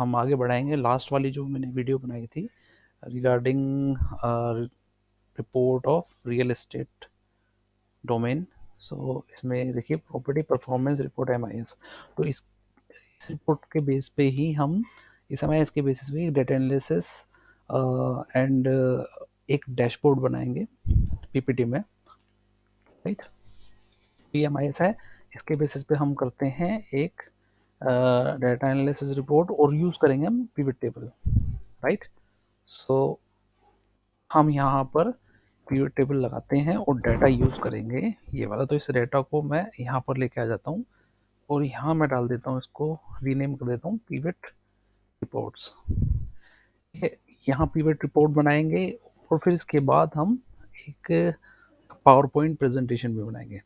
हम आगे बढ़ाएंगे। लास्ट वाली जो मैंने वीडियो बनाई थी regarding report of real estate domain, so इसमें देखिए प्रॉपर्टी परफॉर्मेंस रिपोर्ट MIS। तो इस रिपोर्ट के बेस पे ही हम इस MIS के बेसिस पे डेटा एनालिसिस एंड एक डैशबोर्ड बनाएंगे PPT में, राइट। PMIS है, इसके बेसिस पे हम करते हैं एक डेटा एनालिसिस रिपोर्ट और यूज़ करेंगे हम पिवट टेबल, राइट। सो हम यहाँ पर पिवट टेबल लगाते हैं और डाटा यूज़ करेंगे ये वाला। तो इस डाटा को मैं यहाँ पर लेके आ जाता हूँ और यहाँ मैं डाल देता हूँ, इसको रीनेम कर देता हूँ पिवट रिपोर्ट्स। यहाँ पिवट रिपोर्ट बनाएंगे और फिर इसके बाद हम एक पावर पॉइंट प्रेजेंटेशन भी बनाएंगे।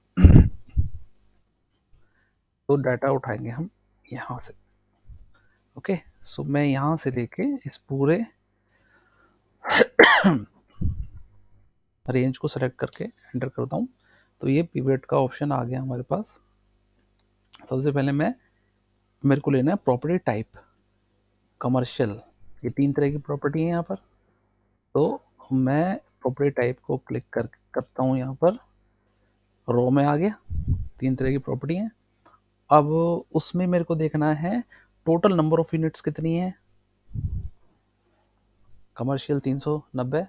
तो डाटा उठाएंगे हम यहाँ से, ओके। सो मैं यहाँ से लेके इस पूरे रेंज को सेलेक्ट करके एंटर करता हूँ। तो ये पिवट का ऑप्शन आ गया हमारे पास। सबसे पहले मेरे को लेना है प्रॉपर्टी टाइप कमर्शियल। ये 3 तरह की प्रॉपर्टी है यहाँ पर। तो मैं प्रॉपर्टी टाइप को क्लिक करता हूँ यहाँ पर, रो में आ गया। 3 तरह की प्रॉपर्टी है। अब उसमें मेरे को देखना है टोटल नंबर ऑफ यूनिट्स कितनी है। कमर्शियल 390,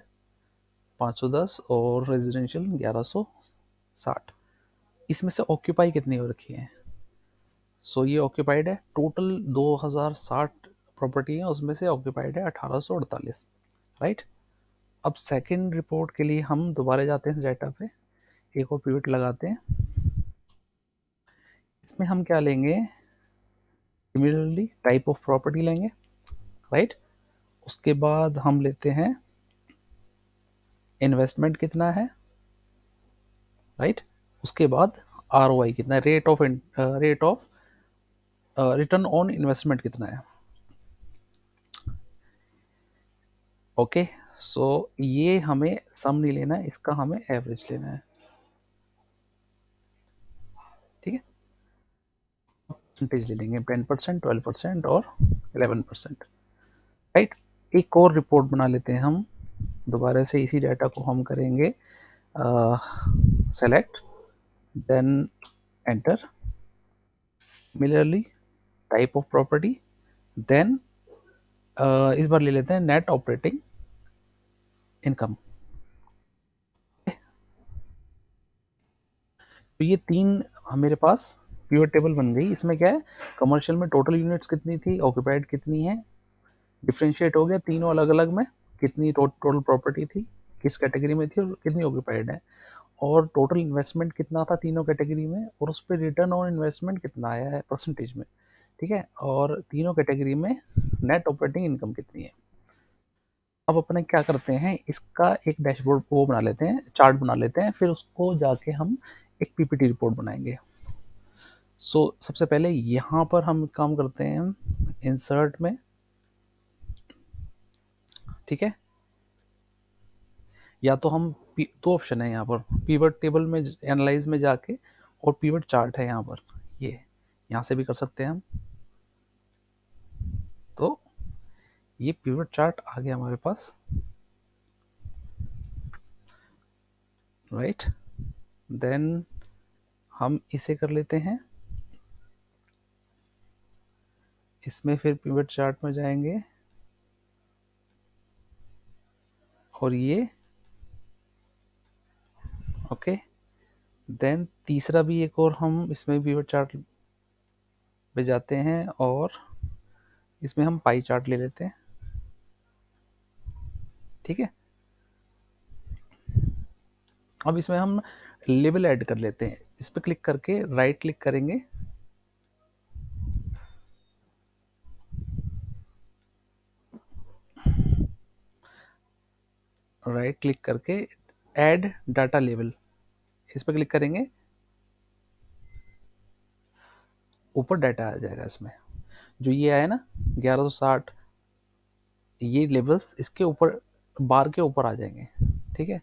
510 और रेजिडेंशियल 1160। इसमें से ऑक्यूपाई कितनी हो रखी है। सो ये ऑक्यूपाइड है। टोटल 2060 प्रॉपर्टी है, उसमें से ऑक्यूपाइड है 1848, राइट। अब सेकंड रिपोर्ट के लिए हम दोबारा जाते हैं डाटा पे, एक और पिवट लगाते हैं। इसमें हम क्या लेंगे, सिमिलरली टाइप ऑफ प्रॉपर्टी लेंगे, राइट। उसके बाद हम लेते हैं इन्वेस्टमेंट कितना है, राइट। उसके बाद ROI कितना है, rate of return on investment कितना है, ओके। सो ये हमें सम नहीं लेना है, इसका हमें एवरेज लेना है, ठीक है। परसेंटेज ले लेंगे 10%, 12% और 11%, राइट। एक और रिपोर्ट बना लेते हैं हम। दोबारा से इसी डाटा को हम करेंगे select, then enter, similarly type of property, then इस बार ले लेते हैं नेट ऑपरेटिंग इनकम। तो ये 3 मेरे पास पिवट टेबल बन गई। इसमें क्या है, कमर्शियल में टोटल यूनिट्स कितनी थी, ऑक्यूपाइड कितनी है, डिफ्रेंशिएट हो गया तीनों अलग अलग में, कितनी टोटल प्रॉपर्टी थी, किस कैटेगरी में थी और कितनी ऑक्यूपाइड है, और टोटल इन्वेस्टमेंट कितना था तीनों कैटेगरी में, और उस पर रिटर्न ऑन इन्वेस्टमेंट कितना आया है परसेंटेज में, ठीक है। और तीनों कैटेगरी में नेट ऑपरेटिंग इनकम कितनी है। अब अपने क्या करते हैं, इसका एक डैशबोर्ड वो बना लेते हैं, चार्ट बना लेते हैं, फिर उसको जाके हम एक PPT रिपोर्ट बनाएंगे। सबसे पहले यहाँ पर हम काम करते हैं इंसर्ट में, ठीक है। या तो हम 2 ऑप्शन है यहाँ पर, पिवट टेबल में एनालाइज में जाके, और पिवट चार्ट है यहाँ पर, ये यहाँ से भी कर सकते हैं हम। तो ये पिवट चार्ट आ गया हमारे पास, राइट। देन हम इसे कर लेते हैं, इसमें फिर पिवट चार्ट में जाएंगे और ये, ओके। देन तीसरा भी एक और हम इसमें पिवट चार्ट पे जाते हैं और इसमें हम पाई चार्ट ले लेते हैं, ठीक है। अब इसमें हम लेबल ऐड कर लेते हैं। इस पर क्लिक करके राइट क्लिक करेंगे, राइट क्लिक करके ऐड डाटा लेबल, इस पर क्लिक करेंगे, ऊपर डाटा आ जाएगा। इसमें जो ये आया ना 1160, ये लेबल्स इसके ऊपर बार के ऊपर आ जाएंगे, ठीक है।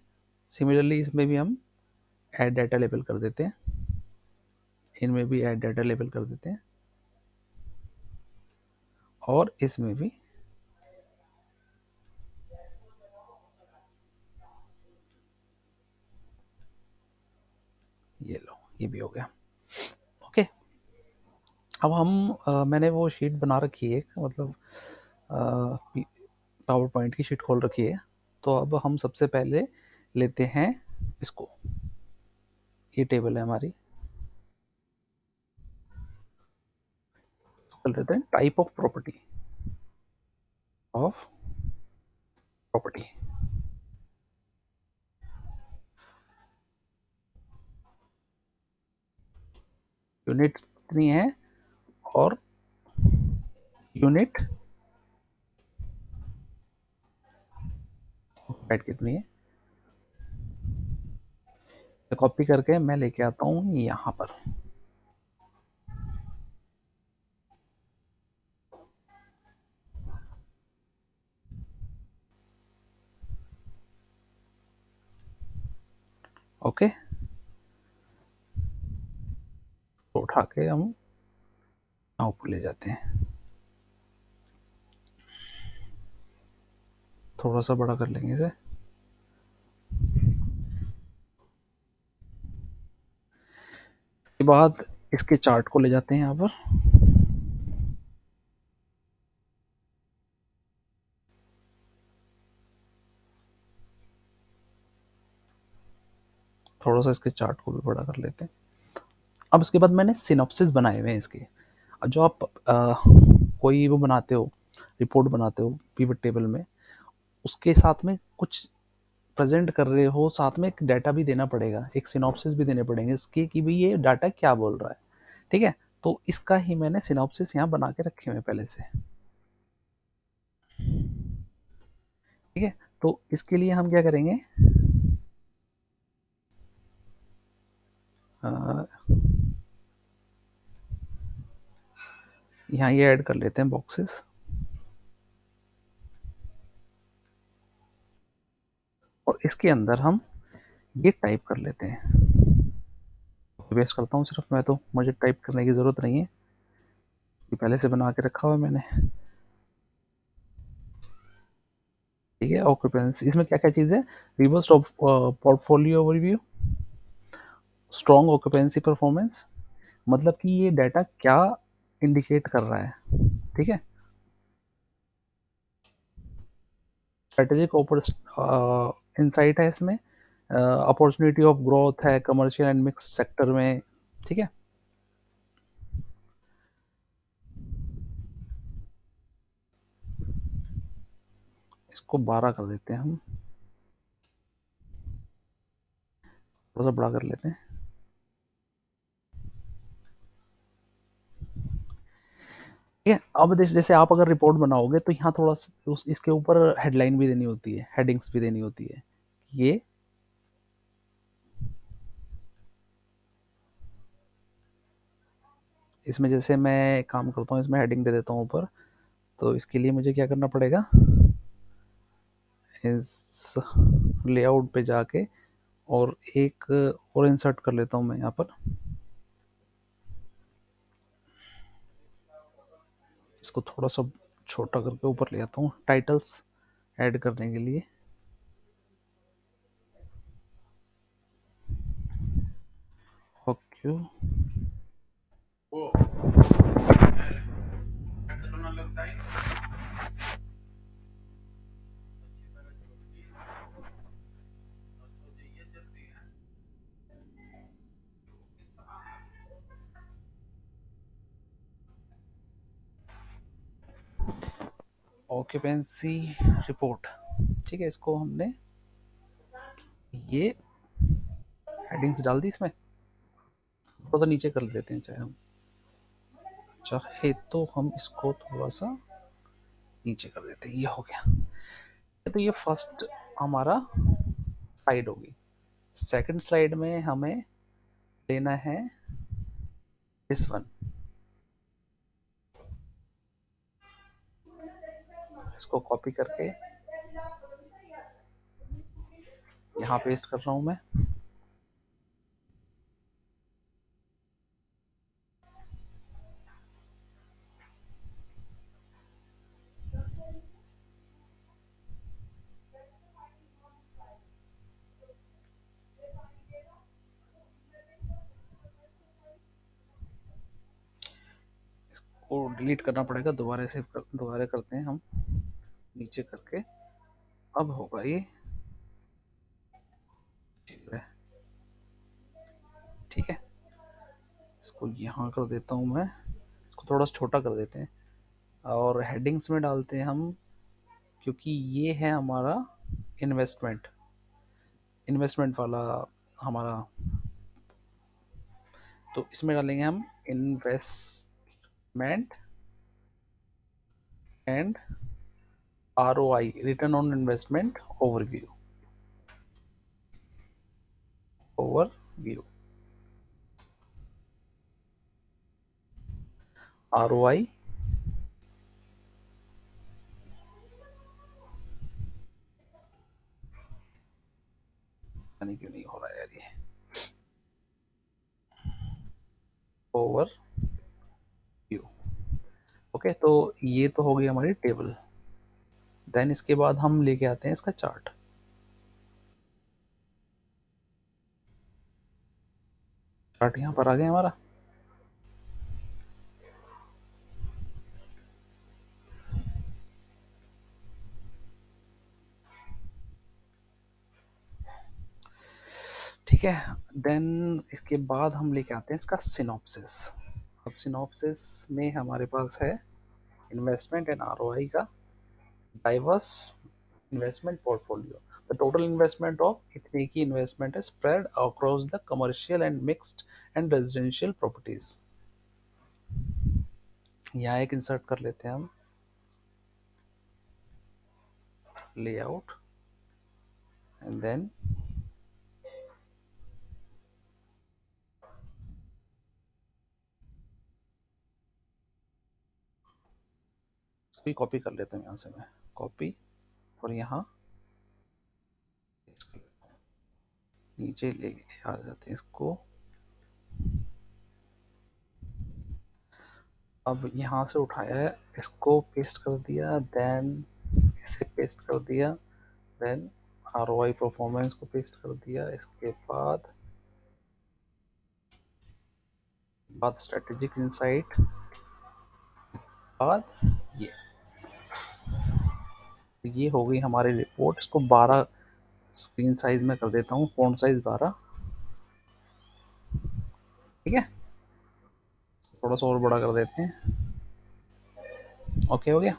सिमिलरली इसमें भी हम ऐड डाटा लेबल कर देते हैं, इनमें भी ऐड डाटा लेबल कर देते हैं, और इसमें भी ये लो, ये भी हो गया। ओके, अब हम मैंने वो शीट बना रखी है, मतलब पावर पॉइंट की शीट खोल रखी है। तो अब हम सबसे पहले लेते हैं इसको, ये टेबल है हमारी, कर लेते हैं type of property, of property. Unit कितनी है और यूनिट ऑक्यूपाइड कितनी है, तो कॉपी करके मैं लेके आता हूँ यहाँ पर। ओके, तो उठा के हम यहाँ ऊपर ले जाते हैं, थोड़ा सा बड़ा कर लेंगे इसे। इसके बाद इसके चार्ट को ले जाते हैं यहाँ पर, थोड़ा सा इसके चार्ट को भी बड़ा कर लेते हैं। अब इसके बाद मैंने सिनॉप्सिस बनाए हुए हैं इसके। अब जो आप कोई वो बनाते हो, रिपोर्ट बनाते हो पिवट टेबल में, उसके साथ में कुछ प्रेजेंट कर रहे हो, साथ में एक डाटा भी देना पड़ेगा, एक सिनॉप्सिस भी देने पड़ेंगे इसके कि भाई ये डाटा क्या बोल रहा है। ठीक है, तो इसका ही मैंने सिनॉप्सिस यहाँ बना के रखे हुए पहले से। ठीक है, तो इसके लिए हम क्या करेंगे, यहाँ ये ऐड कर लेते हैं बॉक्सेस, और इसके अंदर हम ये टाइप कर लेते हैं। वेस्ट करता हूँ सिर्फ मैं, तो मुझे टाइप करने की ज़रूरत नहीं है, ये पहले से बना के रखा हुआ है मैंने। ठीक है, ऑक्यूपेंसी इसमें क्या क्या चीज़ है, reverse portfolio overview, strong occupancy performance, मतलब कि ये डाटा क्या इंडिकेट कर रहा है। ठीक है, स्ट्रेटेजिक इंसाइट है इसमें, अपॉर्चुनिटी ऑफ ग्रोथ है कमर्शियल एंड मिक्स सेक्टर में। ठीक है, इसको 12 कर देते हैं हम, थोड़ा सा बड़ा कर लेते हैं। ठीक है, अब जैसे आप अगर रिपोर्ट बनाओगे तो यहाँ थोड़ा इसके ऊपर हेडलाइन भी देनी होती है, हेडिंग्स भी देनी होती है। ये इसमें जैसे मैं काम करता हूँ, इसमें हेडिंग दे देता हूँ ऊपर, तो इसके लिए मुझे क्या करना पड़ेगा, इस लेआउट पे जाके और एक और इंसर्ट कर लेता हूँ मैं यहाँ पर, इसको थोड़ा सा छोटा करके ऊपर ले आता हूँ टाइटल्स ऐड करने के लिए। Okay, occupancy report. ठीक है, इसको हमने ये हेडिंग्स डाल दी, इसमें थोड़ा सा नीचे कर देते हैं, चाहे तो हम इसको थोड़ा सा नीचे कर देते हैं, ये हो गया। तो ये फर्स्ट हमारा साइड होगी। सेकंड स्लाइड में हमें लेना है दिस वन, इसको कॉपी करके यहाँ पेस्ट कर रहा हूँ मैं। इसको डिलीट करना पड़ेगा, दोबारा सेव कर, दोबारा करते हैं हम नीचे करके। अब होगा ये ठीक है। इसको यहाँ कर देता हूँ मैं, इसको थोड़ा सा छोटा कर देते हैं और हेडिंग्स में डालते हैं हम, क्योंकि ये है हमारा इन्वेस्टमेंट इन्वेस्टमेंट वाला हमारा, तो इसमें डालेंगे हम investment and ROI, return on investment overview. ROI यानी क्यों नहीं हो रहा है यार ये, ओवरव्यू। ओके, तो ये तो हो गई हमारी टेबल। देन इसके बाद हम लेके आते हैं इसका चार्ट। चार्ट यहाँ पर आ गया हमारा। ठीक है, देन इसके बाद हम लेके आते हैं इसका सिनॉप्सिस। अब सिनॉप्सिस में हमारे पास है इन्वेस्टमेंट एंड ROI का diverse investment portfolio. The total investment of इतने की इन्वेस्टमेंट है spread across the commercial and mixed and residential properties। यहाँ एक इंसर्ट कर लेते हैं हम लेआउट एंड देन इसको कॉपी कर लेता हूँ यहाँ से मैं, कॉपी और यहाँ नीचे ले आ जाते हैं इसको। अब यहाँ से उठाया है, इसको पेस्ट कर दिया, देन इसे पेस्ट कर दिया, देन ROI परफॉर्मेंस को पेस्ट कर दिया, इसके बाद स्ट्रेटेजिक इंसाइट, बाद ये हो गई हमारी रिपोर्ट। इसको 12 स्क्रीन साइज में कर देता हूँ, फॉन्ट साइज 12। ठीक है, थोड़ा सा और बड़ा कर देते हैं। ओके हो गया।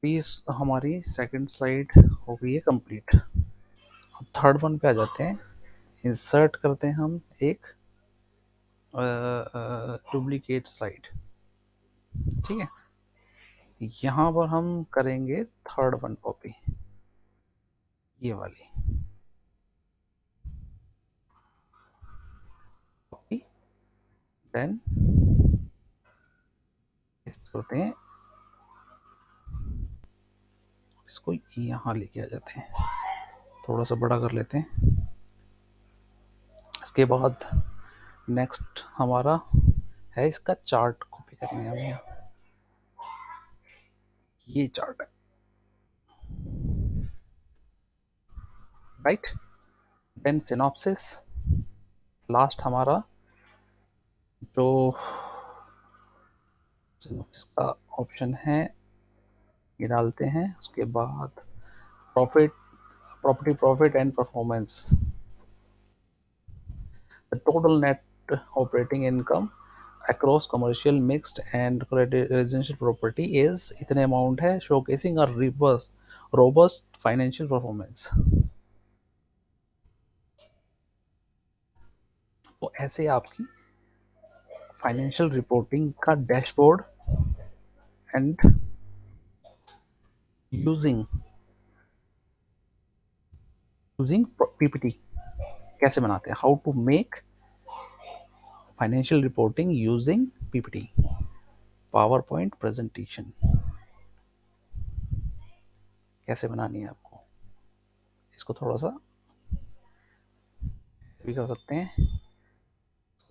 पीस हमारी सेकंड साइड हो गई है कंप्लीट। अब थर्ड वन पे आ जाते हैं, इंसर्ट करते हैं हम एक डुप्लीकेट स्लाइड। ठीक है, यहाँ पर हम करेंगे थर्ड वन कॉपी, ये वाली कॉपी, देन करते हैं, इसको यहाँ लेके आ जाते हैं, थोड़ा सा बड़ा कर लेते हैं। इसके बाद नेक्स्ट हमारा है इसका चार्ट कॉपी करेंगे हम यहाँ, ये चार्ट है राइट। देन सिनॉप्सिस, लास्ट हमारा जो सिनॉप्सिस का ऑप्शन है ये डालते हैं। उसके बाद property profit and performance, the total net operating income across commercial mixed and residential property is इतने अमाउंट है, showcasing a robust financial performance। तो ऐसे आपकी फाइनेंशियल रिपोर्टिंग का डैशबोर्ड एंड यूजिंग PPT कैसे बनाते हैं, how to make financial reporting using PPT, PowerPoint presentation कैसे बनानी है आपको। इसको थोड़ा सा भी कर सकते हैं,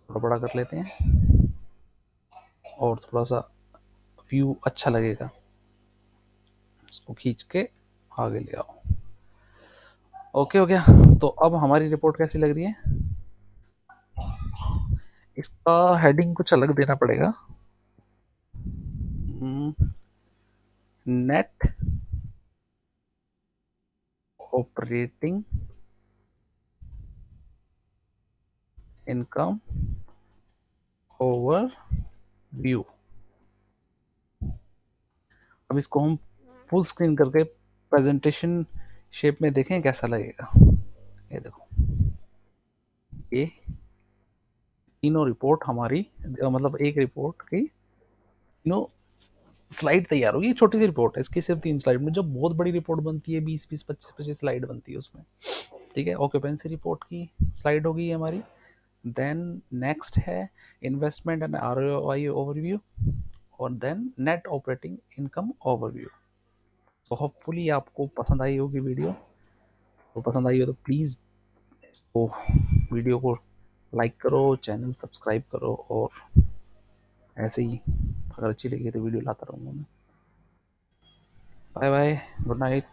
थोड़ा बड़ा कर लेते हैं और थोड़ा सा व्यू अच्छा लगेगा, इसको खींच के आगे ले आओ। ओके हो गया। तो अब हमारी रिपोर्ट कैसी लग रही है? इसका हेडिंग कुछ अलग देना पड़ेगा। Net operating income over view. अब इसको हम फुल स्क्रीन करके प्रेजेंटेशन शेप में देखें कैसा लगेगा। ये देखो, ये तीनों रिपोर्ट हमारी, मतलब एक रिपोर्ट की तीनों स्लाइड तैयार होगी। छोटी सी रिपोर्ट है इसकी, सिर्फ 3 स्लाइड में। जो बहुत बड़ी रिपोर्ट बनती है 20-20, 25-25 स्लाइड बनती है उसमें। ठीक है, ऑक्यूपेंसी रिपोर्ट की स्लाइड होगी हमारी। देन नेक्स्ट है इन्वेस्टमेंट एंड आरओआई ओवरव्यू, और then net operating income overview. तो होपफुली आपको पसंद आई होगी वीडियो। तो पसंद आई हो तो प्लीज़ तो वीडियो को लाइक करो, चैनल सब्सक्राइब करो, और ऐसे ही अगर अच्छी लगी तो वीडियो लाता रहूँगा मैं। Bye bye, good night.